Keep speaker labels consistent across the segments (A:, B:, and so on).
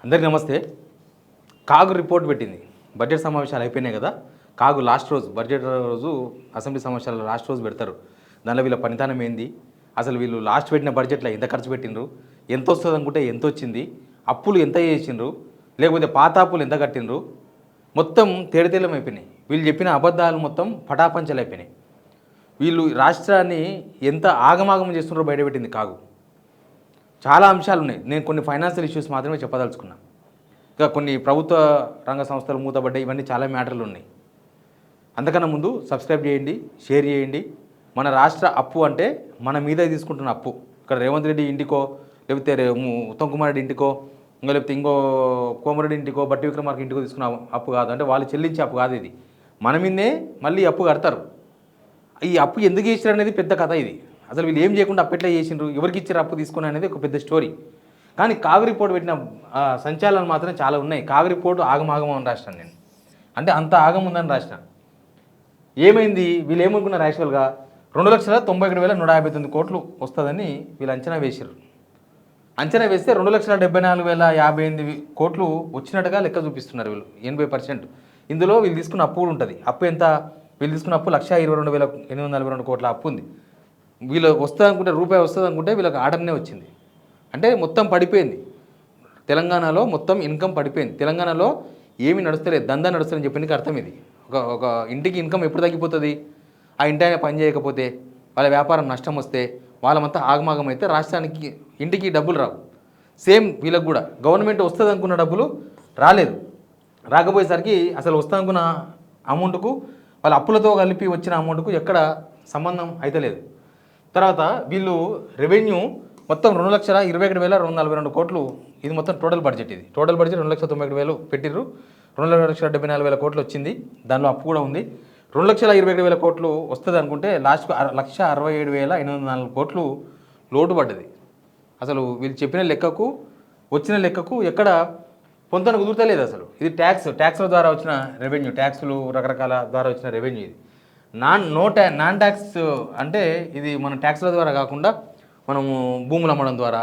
A: అందరికీ నమస్తే. కాగు రిపోర్ట్ పెట్టింది. బడ్జెట్ సమావేశాలు అయిపోయినాయి కదా. కాగు లాస్ట్ రోజు బడ్జెట్ రోజు అసెంబ్లీ సమావేశాలు లాస్ట్ రోజు పెడతారు. దానిలో వీళ్ళ పనితనం ఏంది, అసలు వీళ్ళు లాస్ట్ పెట్టిన బడ్జెట్లో ఎంత ఖర్చు పెట్టిండ్రు, ఎంత వస్తుంది అనుకుంటే ఎంత వచ్చింది, అప్పులు ఎంత చేసిండ్రు, లేకపోతే పాత అప్పులు ఎంత కట్టిండ్రు, మొత్తం తేడతెల్లం అయిపోయినాయి. వీళ్ళు చెప్పిన అబద్ధాలు మొత్తం పటాపంచలు అయిపోయినాయి. వీళ్ళు రాష్ట్రాన్ని ఎంత ఆగమాగం చేస్తున్నారో బయటపెట్టింది కాగు. చాలా అంశాలు ఉన్నాయి. నేను కొన్ని ఫైనాన్షియల్ ఇష్యూస్ మాత్రమే చెప్పదలుచుకున్నా. ఇంకా కొన్ని ప్రభుత్వ రంగ సంస్థలు మూతబడ్డాయి. ఇవన్నీ చాలా మ్యాటర్లు ఉన్నాయి. అంతకన్నా ముందు సబ్స్క్రైబ్ చేయండి, షేర్ చేయండి. మన రాష్ట్ర అప్పు అంటే మన మీద తీసుకుంటున్న అప్పు. ఇక్కడ రేవంత్ రెడ్డి ఇంటికో, లేకపోతే ఉత్తమ్ కుమార్ రెడ్డి ఇంటికో, లేకపోతే ఇంకో కోమరెడ్డి ఇంటికో, బట్టి విక్రమార్క ఇంటికో తీసుకున్న అప్పు కాదు. అంటే వాళ్ళు చెల్లించే అప్పు కాదు. ఇది మన మీదే మళ్ళీ అప్పు కడతారు. ఈ అప్పు ఎందుకు చేసారు అనేది పెద్ద కథ. ఇది అసలు వీళ్ళు ఏం చేయకుండా అప్పు ఎట్లా చేసిండ్రు, ఎవరికి ఇచ్చారు అప్పు తీసుకుని అనేది ఒక పెద్ద స్టోరీ. కానీ కాగు రిపోర్ట్ పెట్టిన సంచాలనాలు మాత్రం చాలా ఉన్నాయి. కాగు రిపోర్టు ఆగమాగం అని రాసినాను నేను. అంటే అంత ఆగం ఉందని రాసిన. ఏమైంది, వీళ్ళు ఏమనుకున్నారు, యాక్చువల్గా 2,91,159 కోట్లు వస్తుందని వీళ్ళు అంచనా వేసారు. అంచనా వేస్తే 2,74,058 కోట్లు వచ్చినట్టుగా లెక్క చూపిస్తున్నారు వీళ్ళు. 80%. ఇందులో వీళ్ళు తీసుకున్న అప్పు ఉంటుంది. అప్పు ఎంత, వీళ్ళు తీసుకున్న అప్పు 1,22,842 కోట్ల అప్పు ఉంది. వీళ్ళు వస్తుంది అనుకుంటే, రూపాయి వస్తుంది అనుకుంటే వీళ్ళకి ఆర్డర్నే వచ్చింది. అంటే మొత్తం పడిపోయింది. తెలంగాణలో మొత్తం ఇన్కమ్ పడిపోయింది. తెలంగాణలో ఏమి నడుస్తలేదు, దందా నడుస్తుందని చెప్పడానికి అర్థం ఇది. ఒక ఇంటికి ఇన్కమ్ ఎప్పుడు తగ్గిపోతుంది, ఆ ఇంటి ఆయన పని చేయకపోతే, వాళ్ళ వ్యాపారం నష్టం వస్తే, వాళ్ళమంతా ఆగమాగం అయితే రాష్ట్రానికి ఇంటికి డబ్బులు రావు. సేమ్ వీళ్ళకి కూడా గవర్నమెంట్ వస్తుంది అనుకున్న డబ్బులు రాలేదు. రాకపోయేసరికి అసలు వస్తుంది అనుకున్న అమౌంట్కు వాళ్ళ అప్పులతో కలిపి వచ్చిన అమౌంట్కు ఎక్కడ సంబంధం అయితే లేదు. తర్వాత వీళ్ళు రెవెన్యూ మొత్తం 2,21,242 కోట్లు. ఇది మొత్తం టోటల్ బడ్జెట్. ఇది టోటల్ బడ్జెట్ 2,91,000 పెట్టిర్రు. 2,74,000 కోట్లు వచ్చింది. దానిలో అప్పు కూడా ఉంది. 2,21,000 కోట్లు వస్తుంది అనుకుంటే లాస్ట్కు 1,67,804 కోట్లు లోటు పడ్డది. అసలు వీళ్ళు చెప్పిన లెక్కకు వచ్చిన లెక్కకు ఎక్కడ పొంతన కుదురుతలేదు అసలు. ఇది ట్యాక్స్ల ద్వారా వచ్చిన రెవెన్యూ, ట్యాక్సులు రకరకాల ద్వారా వచ్చిన రెవెన్యూ. ఇది నాన్ ట్యాక్స్ అంటే ఇది మన ట్యాక్స్ల ద్వారా కాకుండా మనము భూములు అమ్మడం ద్వారా,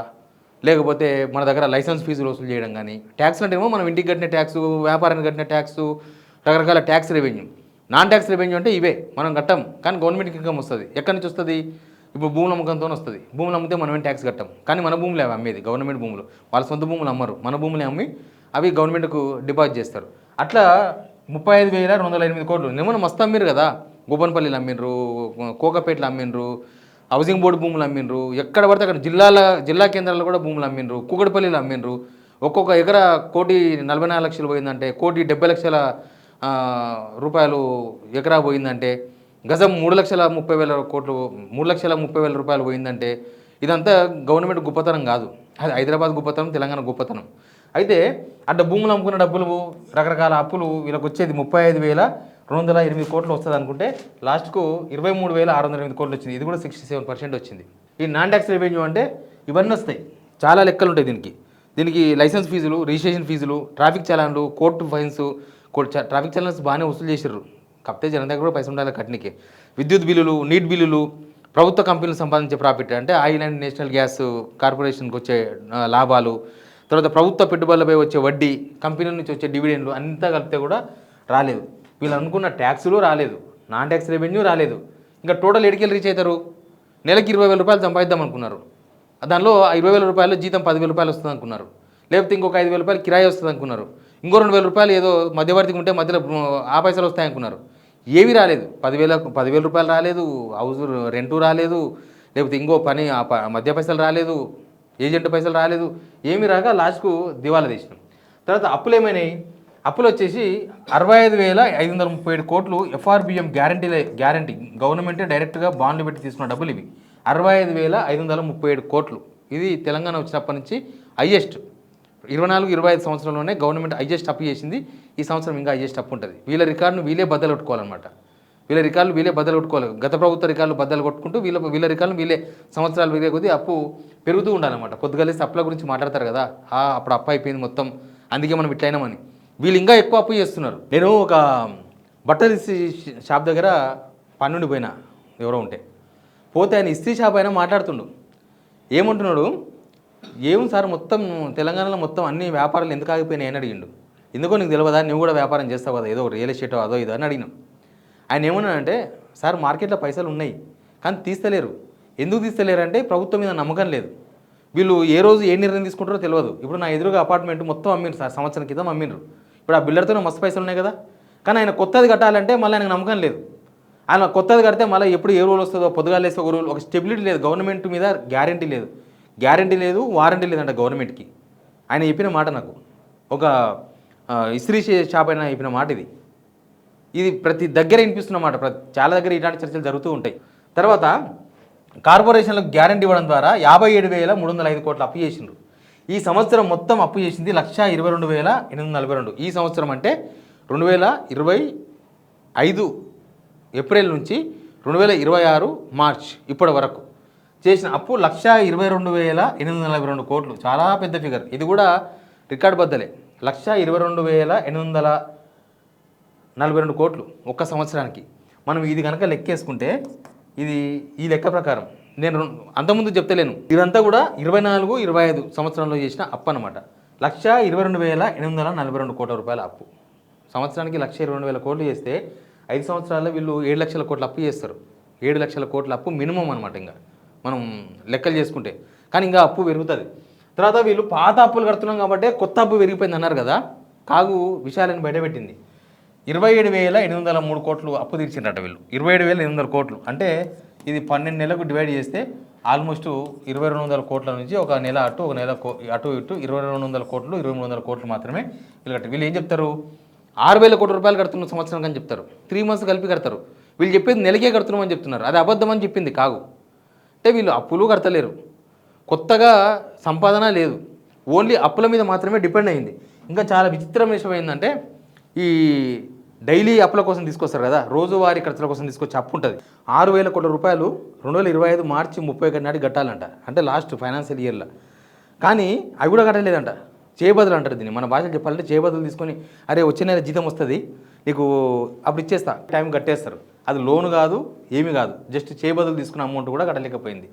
A: లేకపోతే మన దగ్గర లైసెన్స్ ఫీజులు వసూలు చేయడం. కానీ ట్యాక్స్ అంటే ఏమో మనం ఇంటికి కట్టిన ట్యాక్స్, వ్యాపారానికి కట్టిన ట్యాక్స్, రకరకాల tax revenue. Non tax revenue అంటే ఇవే మనం కట్టాం, కానీ గవర్నమెంట్కి ఇన్కమ్ వస్తుంది. ఎక్కడి నుంచి వస్తుంది? ఇప్పుడు భూముల అమ్మకంతో వస్తుంది. భూములు అమ్మితే మనం ఏం ట్యాక్స్ కట్టాం, కానీ మన భూములు అవి అమ్మేది గవర్నమెంట్ భూములు. వాళ్ళ సొంత భూములు అమ్మరు, మన భూములే అమ్మి అవి గవర్నమెంట్కు డిపాజిట్ చేస్తారు. అట్లా 35,208 కోట్లు ఏమన్నా మస్తు అమ్మిరు కదా. గోపన్పల్లిలు అమ్మిండ్రు, కోకపేటలు అమ్మిండ్రు, హౌసింగ్ బోర్డు భూములు అమ్మిండ్రు, ఎక్కడ పడితే అక్కడ జిల్లా కేంద్రాల్లో కూడా భూములు అమ్మిండ్రు, కూకట్పల్లిలు అమ్మిండ్రు. ఒక్కొక్క ఎకరా 1,44,00,000 పోయిందంటే, 1,70,00,000 రూపాయలు ఎకరా పోయిందంటే, గజం 3,30,000 కోట్లు, 3,30,000 రూపాయలు పోయిందంటే ఇదంతా గవర్నమెంట్ గొప్పతనం కాదు. అది హైదరాబాద్ గొప్పతనం, తెలంగాణ గొప్పతనం. అయితే అట్లా భూములు అమ్ముకున్న డబ్బులు, రకరకాల అప్పులు వీళ్ళకి వచ్చేది 35,208 కోట్లు వస్తుంది అనుకుంటే లాస్ట్కు 23,608 కోట్లు వచ్చింది. ఇది కూడా 67% వచ్చింది. ఈ నాన్ ట్యాక్స్ రెవెన్యూ అంటే ఇవన్నీ వస్తాయి. చాలా లెక్కలు ఉంటాయి దీనికి లైసెన్స్ ఫీజులు, రిజిస్ట్రేషన్ ఫీజులు, ట్రాఫిక్ చలాన్లు, కోర్టు ఫైన్స్. ట్రాఫిక్ చలాన్స్ బాగానే వసూలు చేసారు, కాకపోతే జనం దగ్గర కూడా పైసలు ఉండాలి కట్టినకే. విద్యుత్ బిల్లులు, నీటి బిల్లులు, ప్రభుత్వ కంపెనీలు సంపాదించే ప్రాఫిట్ అంటే ఆయిల్ అండ్ నేషనల్ గ్యాస్ కార్పొరేషన్కి వచ్చే లాభాలు, తర్వాత ప్రభుత్వ పెట్టుబడులపై వచ్చే వడ్డీ, కంపెనీల నుంచి వచ్చే డివిడెండ్లు అంతా కలిపితే కూడా రాలేదు. వీళ్ళు అనుకున్న ట్యాక్సులు రాలేదు, నాన్ ట్యాక్స్ రెవెన్యూ రాలేదు. ఇంకా టోటల్ ఎడికెళ్ళి రీచ్ అవుతారు. నెలకి 20,000 రూపాయలు సంపాదిద్దాం అనుకున్నారు. దానిలో 20,000 రూపాయలు జీతం 10,000 రూపాయలు వస్తుంది అనుకున్నారు. లేకపోతే ఇంకొక 5,000 రూపాయలు కిరాయి వస్తుంది అనుకున్నారు. ఇంకో 2,000 రూపాయలు ఏదో మధ్యవర్తికి ఉంటే మధ్యలో ఆ పైసలు వస్తాయనుకున్నారు. ఏవి రాలేదు. 10,000 రూపాయలు రాలేదు, హౌస్ రెంటు రాలేదు, లేకపోతే ఇంకో పని మధ్య పైసలు రాలేదు, ఏజెంట్ పైసలు రాలేదు. ఏమి రాక లాస్ట్కు దివాలా తీసినాం. తర్వాత అప్పులు ఏమైనాయి? అప్పులు వచ్చేసి 65,537 కోట్లు ఎఫ్ఆర్బిఎం గ్యారంటీ గవర్నమెంటే డైరెక్ట్గా బాండ్లు పెట్టి తీసుకున్న డబ్బులు ఇవి. 65,537 కోట్లు. ఇది తెలంగాణ వచ్చినప్పటి నుంచి హైయెస్ట్. 24-25 సంవత్సరంలోనే గవర్నమెంట్ హైయెస్ట్ అప్పు చేసింది. ఈ సంవత్సరం ఇంకా హైయెస్ట్ అప్పు ఉంటుంది. వీళ్ళ రికార్డును వీళ్ళే బద్దలు కొట్టుకోవాలన్నమాట. వీళ్ళ రికార్డులు వీళ్ళే బద్దలు కొట్టుకోవాలి. గత ప్రభుత్వ రికార్డులు బద్దలు కొట్టుకుంటూ వీళ్ళ రికార్డులు వీళ్ళే సంవత్సరాలు వీరే కొద్దీ అప్పు పెరుగుతూ ఉండాలన్నమాట. పొద్దుగలేసి అప్పుల గురించి మాట్లాడతారు కదా, అప్పుడు అప్పు అయిపోయింది మొత్తం, అందుకే మనం ఇట్లయినామని. వీళ్ళు ఇంకా ఎక్కువ అప్పు చేస్తున్నారు. నేను ఒక బట్టల షాప్ దగ్గర పన్నుండి పోయినా, ఎవరో ఉంటే పోతే ఆయన ఇస్త్రీ షాప్ అయినా మాట్లాడుతుండు. ఏమంటున్నాడు, ఏం సార్ మొత్తం తెలంగాణలో మొత్తం అన్ని వ్యాపారాలు ఎందుకు ఆగిపోయినాయి అని అడిగిండు. ఎందుకో నీకు తెలియదా, నువ్వు కూడా వ్యాపారం చేస్తావు కదా, ఏదో రియల్ ఎస్టేట్ అదో ఇదో అని అడిగినాం. ఆయన ఏమన్నాడంటే, సార్ మార్కెట్లో పైసలు ఉన్నాయి కానీ తీస్తలేరు. ఎందుకు తీస్తలేరు అంటే ప్రభుత్వం మీద నమ్మకం లేదు. వీళ్ళు ఏ రోజు ఏ నిర్ణయం తీసుకుంటారో తెలియదు. ఇప్పుడు నా ఎదురుగా అపార్ట్మెంట్ మొత్తం అమ్మిండ్రు సార్, సంవత్సరం క్రితం అమ్మిండ్రు. ఇప్పుడు ఆ బిల్డర్తోనే మస్తు పైసలు ఉన్నాయి కదా, కానీ ఆయన కొత్తది కట్టాలంటే మళ్ళీ ఆయనకు నమ్మకం లేదు. ఆయన కొత్తది కడితే మళ్ళీ ఎప్పుడు ఏ రూల్ వస్తుందో, పొద్దుగాలేస్తే ఒక రూల్, ఒక స్టెబిలిటీ లేదు. గవర్నమెంట్ మీద గ్యారంటీ లేదు, వారంటీ లేదంట గవర్నమెంట్కి. ఆయన చెప్పిన మాట నాకు ఒక ఇస్త్రీ షాప్ అయినా చెప్పిన మాట ఇది ప్రతి దగ్గర వినిపిస్తున్న మాట. చాలా దగ్గర ఇలాంటి చర్చలు జరుగుతూ ఉంటాయి. తర్వాత కార్పొరేషన్లకు గ్యారంటీ ఇవ్వడం ద్వారా 57,305 కోట్ల అప్పు చేసిండ్రు. ఈ సంవత్సరం మొత్తం అప్పు చేసింది 1,22,842. ఈ సంవత్సరం అంటే 2025 ఏప్రిల్ నుంచి 2026 మార్చ్ ఇప్పటి వరకు చేసిన అప్పు 1,22,842 కోట్లు. చాలా పెద్ద ఫిగర్. ఇది కూడా రికార్డు బద్దలే. 1,22,842 కోట్లు ఒక్క సంవత్సరానికి. మనం ఇది కనుక లెక్కేసుకుంటే ఇది ఈ లెక్క ప్రకారం నేను అంతకుముందు చెప్తలేను, ఇదంతా కూడా 24, 25 సంవత్సరంలో చేసిన అప్పు అనమాట. 1,22,842 కోట్ల రూపాయల అప్పు. సంవత్సరానికి 1,22,000 కోట్లు చేస్తే 5 సంవత్సరాల్లో వీళ్ళు 7 లక్షల కోట్ల అప్పు చేస్తారు. 7 లక్షల కోట్ల అప్పు మినిమం అనమాట ఇంకా మనం లెక్కలు చేసుకుంటే. కానీ ఇంకా అప్పు పెరుగుతుంది. తర్వాత వీళ్ళు పాత అప్పులు కడుతున్నాం కాబట్టి కొత్త అప్పు పెరిగిపోయింది అన్నారు కదా. కాగు విషయాలను బయటపెట్టింది. 27,803 కోట్లు అప్పు తీర్చిండట వీళ్ళు. 27,800 కోట్లు అంటే ఇది 12 నెలలకు డివైడ్ చేస్తే ఆల్మోస్ట్ 2,200 కోట్ల నుంచి ఒక నెల అటు ఒక నెల అటు ఇటు 2,200 కోట్లు 2,300 కోట్లు మాత్రమే వీళ్ళు కట్టారు. వీళ్ళు ఏం చెప్తారు, 6,000 కోట్ల రూపాయలు కడుతున్న సంవత్సరం అని చెప్తారు. 3 months కలిపి కడతారు. వీళ్ళు చెప్పేది నెలకే కడుతున్నామని చెప్తున్నారు. అది అబద్ధం అని చెప్పింది కాగు. అంటే వీళ్ళు అప్పులు కడతలేరు, కొత్తగా సంపాదన లేదు, ఓన్లీ అప్పుల మీద మాత్రమే డిపెండ్ అయింది. ఇంకా చాలా విచిత్రమైన విషయం ఏంటంటే ఈ డైలీ అప్పుల కోసం తీసుకొస్తారు కదా, రోజువారీ ఖర్చుల కోసం తీసుకొచ్చి అప్పు ఉంటుంది. 6,000 కోట్ల రూపాయలు 2025 మార్చి 31 నాటికి కట్టాలంట, అంటే లాస్ట్ ఫైనాన్షియల్ ఇయర్లో. కానీ అవి కూడా కట్టలేదంట. చేయబదులు అంటారు దీన్ని, మన భాషలో చెప్పాలంటే చేయబదులు తీసుకొని అరే వచ్చే నెల జీతం వస్తుంది నీకు అప్పుడు ఇచ్చేస్తా టైం కట్టేస్తారు. అది లోన్ కాదు ఏమీ కాదు, జస్ట్ చేయబదులు తీసుకున్న అమౌంట్ కూడా కట్టలేకపోయింది.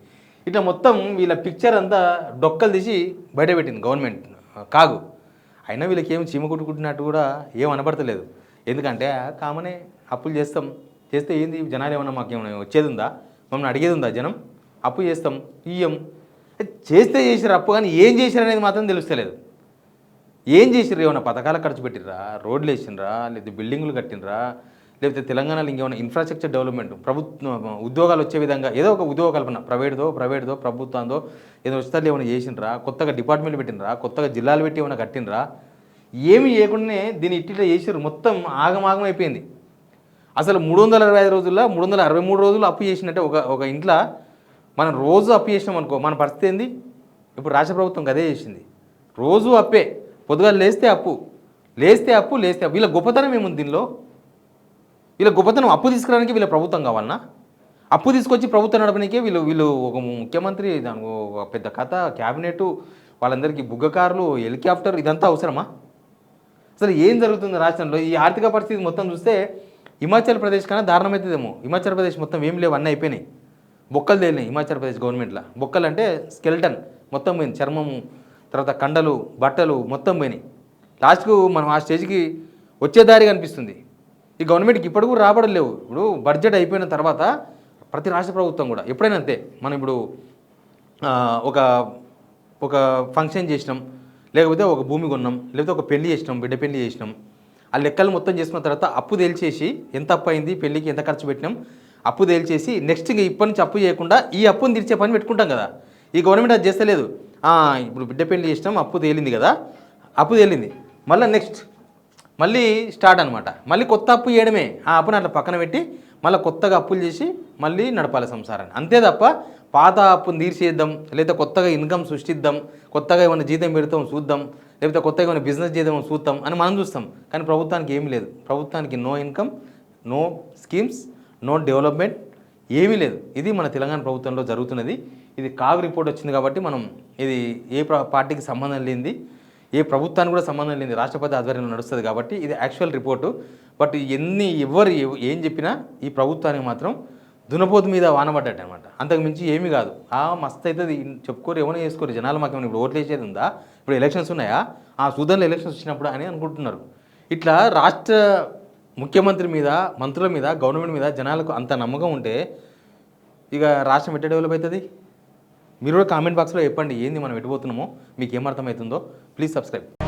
A: ఇట్లా మొత్తం వీళ్ళ పిక్చర్ అంతా డొక్కలు తీసి బయటపెట్టింది గవర్నమెంట్ కాగు. అయినా వీళ్ళకి ఏమి చీమ కుట్టుకుంటున్నట్టు కూడా ఏం అనబడతలేదు. ఎందుకంటే కామనే అప్పులు చేస్తే ఏంది జనాలు ఏమన్నా మాకేమన్నా వచ్చేది ఉందా, మమ్మల్ని అడిగేది ఉందా జనం? అప్పు చేస్తాం ఇయ్యం, చేస్తే చేసిర్రు అప్పు, కానీ ఏం చేసిరు అనేది మాత్రం తెలుస్తలేదు. ఏం చేసిర్రు? ఏమైనా పథకాలకు ఖర్చు పెట్టిర్రా, రోడ్లు వేసిండ్రా, లేదా బిల్డింగులు కట్టినరా, లేకపోతే తెలంగాణలో ఇంకేమైనా ఇన్ఫ్రాస్ట్రక్చర్ డెవలప్మెంట్, ఉద్యోగాలు వచ్చే విధంగా ఏదో ఒక ఉద్యోగ కల్పన, ప్రైవేట్దో ప్రభుత్వందో ఏదో వస్తారు ఏమైనా చేసిండ్రా, కొత్తగా డిపార్ట్మెంట్లు పెట్టినరా, కొత్తగా జిల్లాలు పెట్టి ఏమైనా కట్టినరా? ఏమి చేయకుండానే దీన్ని ఇట్లా చేసిర్రు. మొత్తం ఆగమాగం అయిపోయింది. అసలు 365 రోజుల్లో 363 రోజులు అప్పు చేసినట్టే ఒక ఇంట్లో మనం రోజు అప్పు చేసినాం అనుకో, మన పరిస్థితి ఏంది? ఇప్పుడు రాష్ట్ర ప్రభుత్వం అదే చేసింది. రోజు అప్పే, పొద్దుగా లేస్తే అప్పు. వీళ్ళ గొప్పతనం ఏముంది దీనిలో? వీళ్ళ గొప్పతనం అప్పు తీసుకురావడానికి వీళ్ళ ప్రభుత్వం కావాలన్నా? అప్పు తీసుకొచ్చి ప్రభుత్వం నడపడానికే వీళ్ళు ఒక ముఖ్యమంత్రి, దానికి ఒక పెద్ద కథ, క్యాబినెట్, వాళ్ళందరికీ బుగ్గకారులు, హెలికాప్టర్, ఇదంతా అవసరమా? అసలు ఏం జరుగుతుంది రాష్ట్రంలో? ఈ ఆర్థిక పరిస్థితి మొత్తం చూస్తే హిమాచల్ ప్రదేశ్ కన్నా దారుణమవుతుందేమో. హిమాచల్ ప్రదేశ్ మొత్తం ఏం లేవు, అన్నీ అయిపోయినాయి. బొక్కలు తేలినాయి హిమాచల్ ప్రదేశ్ గవర్నమెంట్లో. బొక్కలు అంటే స్కెల్టన్ మొత్తం పోయింది, చర్మము, తర్వాత కండలు, బట్టలు మొత్తం పోయినాయి. లాస్ట్కు మనం ఆ స్టేజ్కి వచ్చే దారి కనిపిస్తుంది. ఈ గవర్నమెంట్కి ఇప్పటికూ రాబడలేవు లేవు. ఇప్పుడు బడ్జెట్ అయిపోయిన తర్వాత ప్రతి రాష్ట్ర ప్రభుత్వం కూడా ఎప్పుడైనా అంతే. మనం ఇప్పుడు ఒక ఫంక్షన్ చేసినాం, లేకపోతే ఒక భూమి కొన్నాం, లేకపోతే ఒక పెళ్లి చేసినాం, బిడ్డ పెళ్లి చేసినాం, ఆ లెక్కలు మొత్తం చేసుకున్న తర్వాత అప్పు తేల్చేసి ఎంత అప్పు అయింది, పెళ్లికి ఎంత ఖర్చు పెట్టినాం, అప్పు తేల్చేసి నెక్స్ట్ ఇంకా ఇప్పటి నుంచి అప్పు చేయకుండా ఈ అప్పుని తీర్చే పని పెట్టుకుంటాం కదా. ఈ గవర్నమెంట్ అది చేస్తలేదు. ఇప్పుడు బిడ్డ పెళ్లి చేసినాం, అప్పు తేలింది కదా, అప్పు తేలింది, మళ్ళీ స్టార్ట్ అనమాట. మళ్ళీ కొత్త అప్పు చేయడమే. ఆ అప్పుని అట్లా పక్కన పెట్టి మళ్ళీ కొత్తగా అప్పులు చేసి మళ్ళీ నడపాలి సంసారాన్ని. అంతే తప్ప పాత అప్పును తీర్చేద్దాం, లేదా కొత్తగా ఇన్కమ్ సృష్టిద్దాం, కొత్తగా ఏమైనా జీతం పెడతాం చూద్దాం, లేకపోతే కొత్తగా ఏమైనా బిజినెస్ చేద్దాం చూద్దాం అని మనం చూస్తాం. కానీ ప్రభుత్వానికి ఏమీ లేదు. ప్రభుత్వానికి no income, no schemes, no development, ఏమీ లేదు. ఇది మన తెలంగాణ ప్రభుత్వంలో జరుగుతున్నది. ఇది కాగ్ రిపోర్ట్ వచ్చింది కాబట్టి మనం ఇది ఏ పార్టీకి సంబంధం లేనిది, ఏ ప్రభుత్వానికి కూడా సంబంధం లేనిది, రాష్ట్రపతి ఆధ్వర్యంలో నడుస్తుంది కాబట్టి ఇది యాక్చువల్ రిపోర్టు. బట్ ఎవరు ఏం చెప్పినా ఈ ప్రభుత్వానికి మాత్రం దునపోతు మీద వాన పడ్డట్టు అనమాట. అంతకు మించి ఏమీ కాదు. మస్తు అవుతుంది చెప్పుకోరు, ఏమైనా చేసుకోరు జనాలు. మాకు ఏమైనా ఇప్పుడు ఓట్లు వేసేది ఉందా? ఇప్పుడు ఎలక్షన్స్ ఉన్నాయా? చూద్దాంలో ఎలక్షన్స్ వచ్చినప్పుడు అని అనుకుంటున్నారు. ఇట్లా రాష్ట్ర ముఖ్యమంత్రి మీద, మంత్రుల మీద, గవర్నమెంట్ మీద జనాలకు అంత నమ్మకం ఉంటే ఇక రాష్ట్రం ఎట్లా డెవలప్ అవుతుంది? మీరు కూడా కామెంట్ బాక్స్లో చెప్పండి ఏంది మనం ఎటుపోతున్నామో, మీకు ఏమర్థమవుతుందో. Please subscribe.